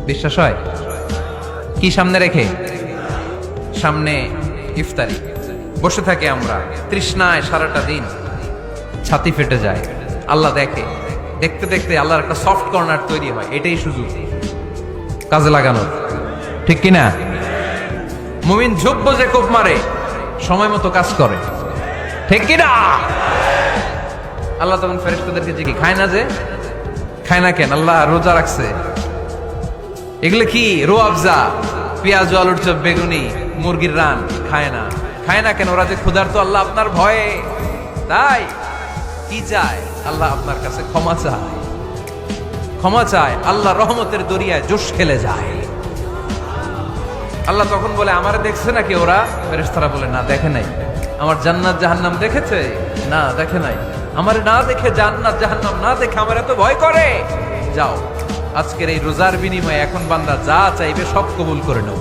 বিশ্বাস হয়? কি সামনে রেখে? সামনে ইফতারি, বসে থাকি আমরা তৃষ্ণায় সারাটা দিন, ছাতি ফেটে যায়। আল্লাহ দেখে, দেখতে দেখতে আল্লাহর একটা সফট কর্নার তৈরি হয়। এটাই সুযোগ কাজে লাগানোর, ঠিক কিনা? মুমিন ঝোপ যে কোপ মারে, সময় মতো কাজ করে, ঠিক কিনা? আল্লাহ তখন ফেরেশতাদেরকে জিজ্ঞেস, খায় না যে? খায় না কেন? আল্লাহ রোজা রাখছে। এগুলো কি? রো আফজা, পেঁয়াজ, আলুর চপ, বেগুনি, মুরগির রান খায় না। খায় না কেন? ওরা যে ক্ষুধার্ত, আল্লাহ আপনার ভয়ে। তাই কি চায়? আল্লাহ আপনার কাছে ক্ষমা চায়, ক্ষমা চায়। আল্লাহ রহমতের দরিয়ায় জোশ খেলে যায়। আল্লাহ তখন বলে, আমারে দেখছে নাকি ওরা? ফেরেশতারা বলে, না দেখে নাই। আমার জান্নাত জাহান্নাম দেখেছে? না দেখে নাই। আমারে না দেখে, জান্নাত জাহান্নাম না দেখে আমার এত ভয় করে। যাও, আজকের এই রোজার বিনিময়ে এখন বান্দা যা চাইবে সব কবুল করে নেব।